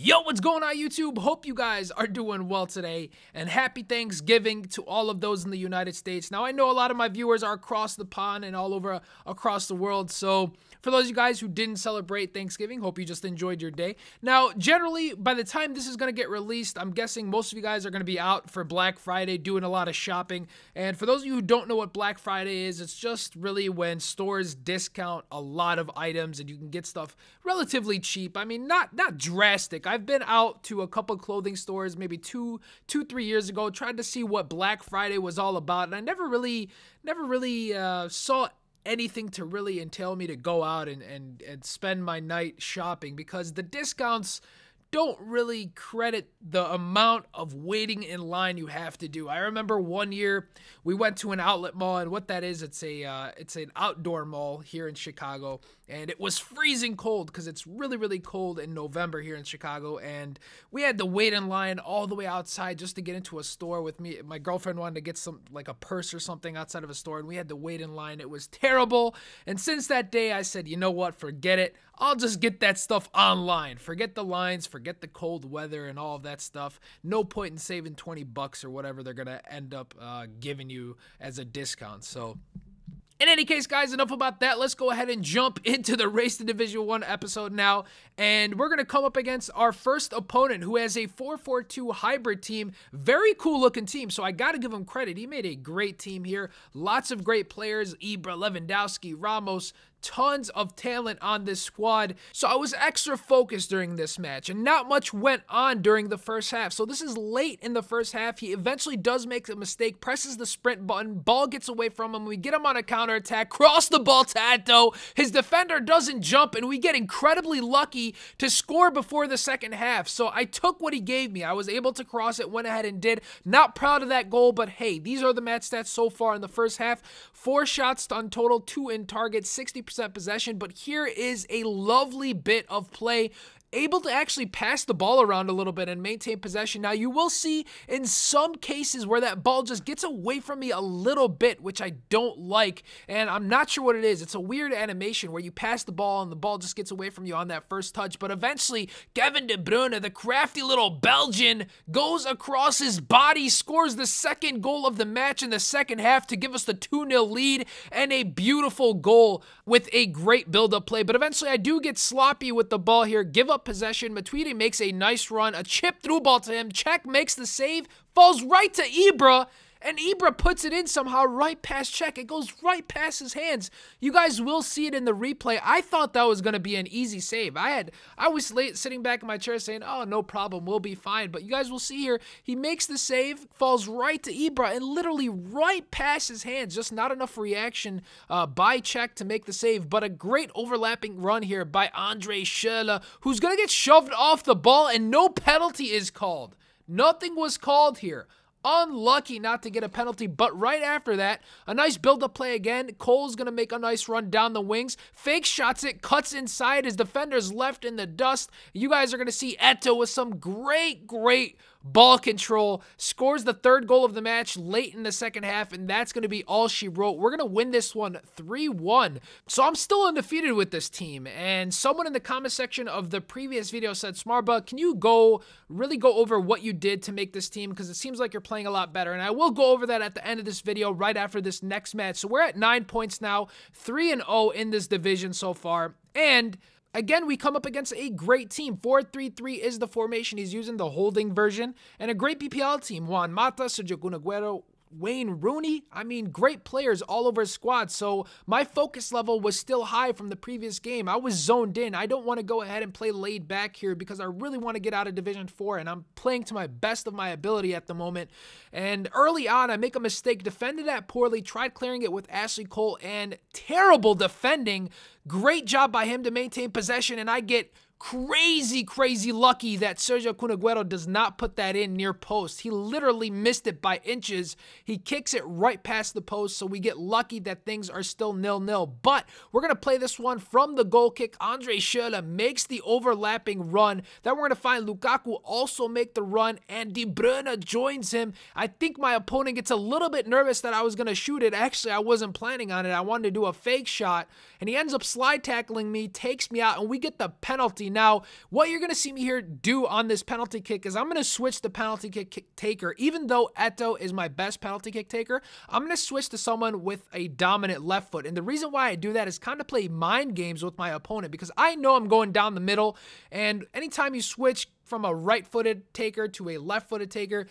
Yo, what's going on YouTube? Hope you guys are doing well today, and happy Thanksgiving to all of those in the United States. Now, I know a lot of my viewers are across the pond and all over across the world, so for those of you guys who didn't celebrate Thanksgiving, hope you just enjoyed your day. Now, generally, by the time this is going to get released, I'm guessing most of you guys are going to be out for Black Friday doing a lot of shopping. And for those of you who don't know what Black Friday is, it's just really when stores discount a lot of items and you can get stuff relatively cheap. I mean, not drastic. I've been out to a couple clothing stores maybe 3 years ago, tried to see what Black Friday was all about, and I never really saw anything to really entail me to go out and spend my night shopping, because the discounts don't really credit the amount of waiting in line you have to do. I remember one year we went to an outlet mall, and what that is, it's an outdoor mall here in Chicago, and it was freezing cold because it's really cold in November here in Chicago, and we had to wait in line all the way outside just to get into a store with me. My girlfriend wanted to get like a purse or something outside of a store, and we had to wait in line. It was terrible, and since that day I said, you know what, forget it. I'll just get that stuff online. Forget the lines, forget the cold weather and all of that stuff. No point in saving 20 bucks or whatever they're gonna end up giving you as a discount. So in any case, guys, enough about that. Let's go ahead and jump into the Race to Division 1 episode now. And we're going to come up against our first opponent, who has a 4-4-2 hybrid team. Very cool looking team, so I got to give him credit. He made a great team here. Lots of great players. Ibra, Lewandowski, Ramos, tons of talent on this squad. So I was extra focused during this match, and not much went on during the first half. So this is late in the first half. He eventually does make a mistake, presses the sprint button, ball gets away from him. We get him on a counterattack, cross the ball to Eto. His defender doesn't jump, and we get incredibly lucky to score before the second half. So I took what he gave me. I was able to cross it, went ahead and did. Not proud of that goal, but hey, these are the match stats so far in the first half. 4 shots on total, 2 in target, 60% possession, but here is a lovely bit of play. Able to actually pass the ball around a little bit and maintain possession. Now, you will see in some cases where that ball just gets away from me a little bit, which I don't like, and I'm not sure what it is. It's a weird animation where you pass the ball and the ball just gets away from you on that first touch, but eventually, Kevin De Bruyne, the crafty little Belgian, goes across his body, scores the second goal of the match in the second half to give us the 2-0 lead, and a beautiful goal with a great build-up play. But eventually, I do get sloppy with the ball here, give up possession. Matuidi makes a nice run, a chip through ball to him. Czech makes the save, falls right to Ibra, and Ibra puts it in somehow right past Czech. It goes right past his hands. You guys will see it in the replay. I thought that was going to be an easy save. I was sitting back in my chair saying, oh, no problem, we'll be fine. But you guys will see here, he makes the save, falls right to Ibra, and literally right past his hands. Just not enough reaction by Czech to make the save, but a great overlapping run here by Andre Schürrle, who's going to get shoved off the ball, and no penalty is called. Nothing was called here. Unlucky not to get a penalty, but right after that, a nice build-up play again. Cole's going to make a nice run down the wings. Fake shots it, cuts inside. His defender's left in the dust. You guys are going to see Eto with some great ball control. Scores the third goal of the match late in the second half, and that's going to be all she wrote. We're going to win this one 3-1. So I'm still undefeated with this team, and someone in the comment section of the previous video said, Smarba, can you really go over what you did to make this team, because it seems like you're playing a lot better, and I will go over that at the end of this video right after this next match. So we're at 9 points now, 3-0 in this division so far, and again, we come up against a great team. 4-3-3 is the formation he's using, the holding version, and a great PPL team. Juan Mata, Sergio Kun Aguero, Wayne Rooney. I mean, great players all over his squad. So my focus level was still high from the previous game. I was zoned in. I don't want to go ahead and play laid back here because I really want to get out of Division 4, and I'm playing to my best of my ability at the moment. And early on, I make a mistake, defended that poorly, tried clearing it with Ashley Cole, and terrible defending. Great job by him to maintain possession, and I get crazy lucky that Sergio Kun Aguero does not put that in near post. He literally missed it by inches. He kicks it right past the post, so we get lucky that things are still 0-0. But we're going to play this one from the goal kick. Andre Schürrle makes the overlapping run. Then we're going to find Lukaku also make the run, and De Bruyne joins him. I think my opponent gets a little bit nervous that I was going to shoot it. Actually, I wasn't planning on it. I wanted to do a fake shot, and he ends up slide tackling me, takes me out, and we get the penalty. penalty. Now, what you're going to see me here do on this penalty kick is I'm going to switch the penalty kick taker. Even though Eto'o is my best penalty kick taker, I'm going to switch to someone with a dominant left foot. And the reason why I do that is kind of play mind games with my opponent, because I know I'm going down the middle, and anytime you switch from a right-footed taker to a left-footed taker,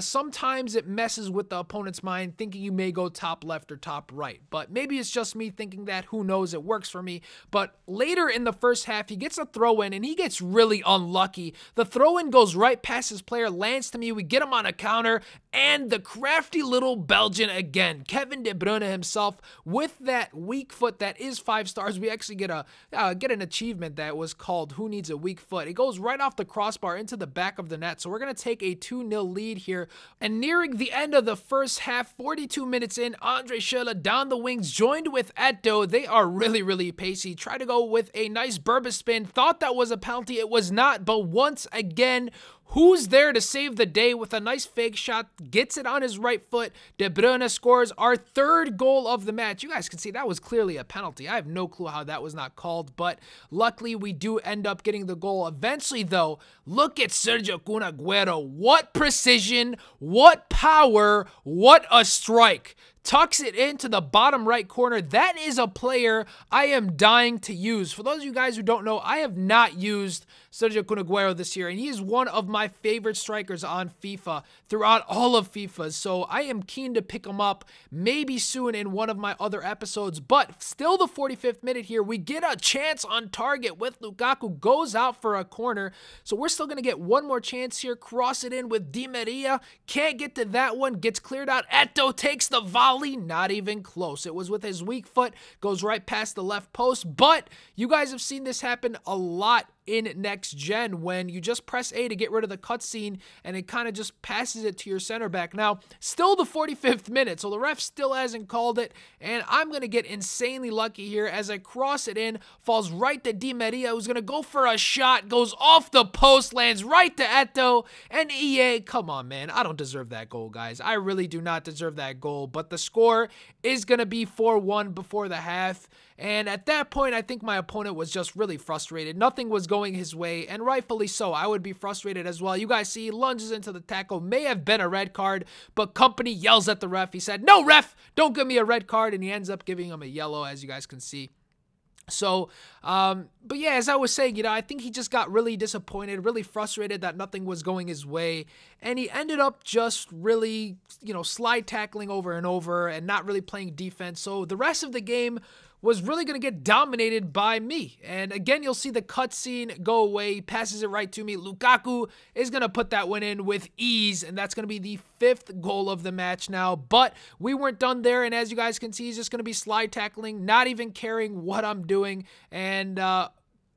sometimes it messes with the opponent's mind, thinking you may go top left or top right. But maybe it's just me thinking that. Who knows? It works for me. But later in the first half, he gets a throw-in, and he gets really unlucky. The throw-in goes right past his player, lands to me. We get him on a counter, and the crafty little Belgian again, Kevin De Bruyne himself, with that weak foot that is 5 stars. We actually get an achievement that was called "Who Needs a Weak Foot?" It goes right off the crossbar into the back of the net. So we're going to take a 2-0 lead here. And nearing the end of the first half, 42 minutes in, Andre Schürrle down the wings, joined with Eto'o. They are really, really pacey. Try to go with a nice Berba spin. Thought that was a penalty. It was not. But once again, who's there to save the day with a nice fake shot? Gets it on his right foot. De Bruyne scores our 3rd goal of the match. You guys can see that was clearly a penalty. I have no clue how that was not called, but luckily we do end up getting the goal. Eventually, though, look at Sergio Kun Aguero. What precision, what power, what a strike. Tucks it into the bottom right corner. That is a player I am dying to use. For those of you guys who don't know, I have not used Sergio Kun Aguero this year, and he is one of my favorite strikers on FIFA throughout all of FIFA. So I am keen to pick him up maybe soon in one of my other episodes. But still, the 45th minute here, we get a chance on target with Lukaku, goes out for a corner. So we're still going to get one more chance here. Cross it in with Di Maria. Can't get to that one. Gets cleared out. Eto'o takes the volley. Not even close. It was with his weak foot. Goes right past the left post. But you guys have seen this happen a lot in next gen, when you just press A to get rid of the cutscene and it kind of just passes it to your center back. Now, still the 45th minute, so the ref still hasn't called it, and I'm going to get insanely lucky here as I cross it in, falls right to Di Maria, who's going to go for a shot, goes off the post, lands right to Eto'o, and EA, come on, man, I don't deserve that goal, guys. I really do not deserve that goal, but the score is going to be 4-1 before the half. And at that point, I think my opponent was just really frustrated. Nothing was going his way, and rightfully so. I would be frustrated as well. You guys see, he lunges into the tackle. May have been a red card, but Company yells at the ref. He said, "No, ref, don't give me a red card," and he ends up giving him a yellow, as you guys can see. So, but yeah, as I was saying, I think he just got really disappointed, really frustrated that nothing was going his way. And he ended up just really, slide tackling over and over and not really playing defense. So the rest of the game was really going to get dominated by me. And again, you'll see the cutscene go away. He passes it right to me. Lukaku is going to put that one in with ease, and that's going to be the 5th goal of the match now. But we weren't done there, and as you guys can see, he's just going to be slide tackling, not even caring what I'm doing, and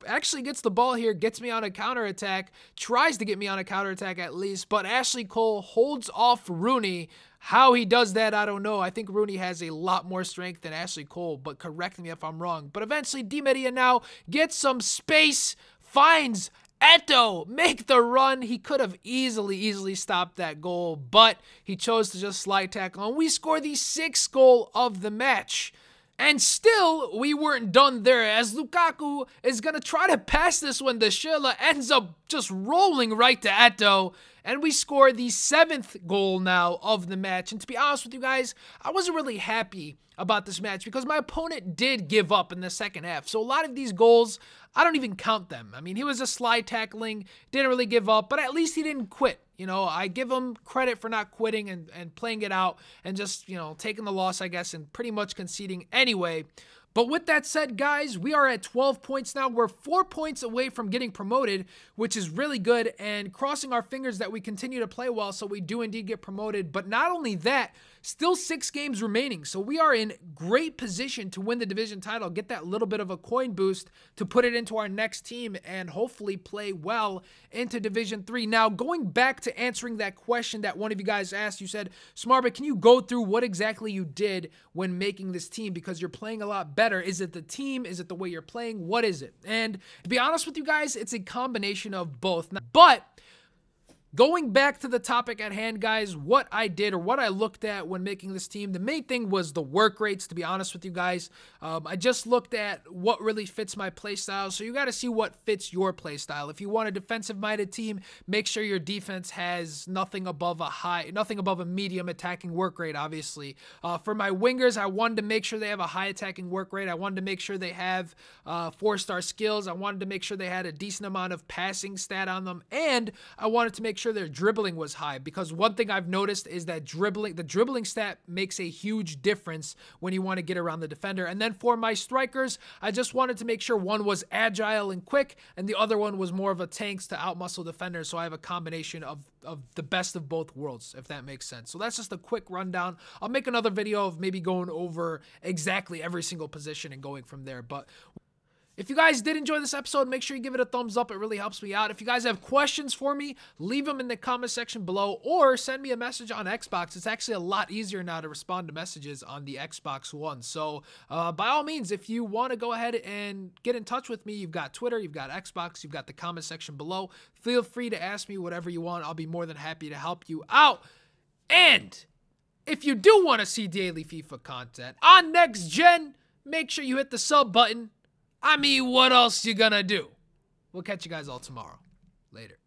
actually gets the ball here, gets me on a counterattack, tries to get me on a counterattack at least, but Ashley Cole holds off Rooney. How he does that, I don't know. I think Rooney has a lot more strength than Ashley Cole, but correct me if I'm wrong. But eventually, Di Maria now gets some space, finds Eto'o, make the run. He could have easily stopped that goal, but he chose to just slide tackle, and we score the 6th goal of the match. And still, we weren't done there, as Lukaku is going to try to pass this one to Schürrle, ends up just rolling right to Eto'o, and we score the 7th goal now of the match. And to be honest with you guys, I wasn't really happy about this match because my opponent did give up in the second half. So a lot of these goals, I don't even count them. I mean, he was a slide tackling, didn't really give up, but at least he didn't quit. I give him credit for not quitting and playing it out and just, taking the loss, I guess, and pretty much conceding anyway. But with that said, guys, we are at 12 points now. We're 4 points away from getting promoted, which is really good, and crossing our fingers that we continue to play well so we do indeed get promoted. But not only that, still 6 games remaining, so we are in great position to win the division title, get that little bit of a coin boost to put it into our next team and hopefully play well into Division 3. Now, going back to answering that question that one of you guys asked, you said, Smarbit, can you go through what exactly you did when making this team, because you're playing a lot better? Is it the team? Is it the way you're playing? What is it? And to be honest with you guys, it's a combination of both. But Going back to the topic at hand, guys, what I did or what I looked at when making this team, the main thing was the work rates, to be honest with you guys. I just looked at what really fits my playstyle, so you got to see what fits your playstyle. If you want a defensive-minded team, make sure your defense has nothing above a medium attacking work rate, obviously. For my wingers, I wanted to make sure they have a high attacking work rate. I wanted to make sure they have 4-star skills. I wanted to make sure they had a decent amount of passing stat on them, and I wanted to make sure their dribbling was high, because one thing I've noticed is that the dribbling stat makes a huge difference when you want to get around the defender. And then for my strikers, I just wanted to make sure one was agile and quick and the other one was more of a tanks to outmuscle defenders, so I have a combination of the best of both worlds, if that makes sense. So that's just a quick rundown. I'll make another video of maybe going over exactly every single position and going from there. But if you guys did enjoy this episode, make sure you give it a thumbs up. It really helps me out. If you guys have questions for me, leave them in the comment section below or send me a message on Xbox. It's actually a lot easier now to respond to messages on the Xbox One. So by all means, if you want to go ahead and get in touch with me, you've got Twitter, you've got Xbox, you've got the comment section below. Feel free to ask me whatever you want. I'll be more than happy to help you out. And if you do want to see daily FIFA content on Next Gen, make sure you hit the sub button. I mean, what else you gonna do? We'll catch you guys all tomorrow. Later.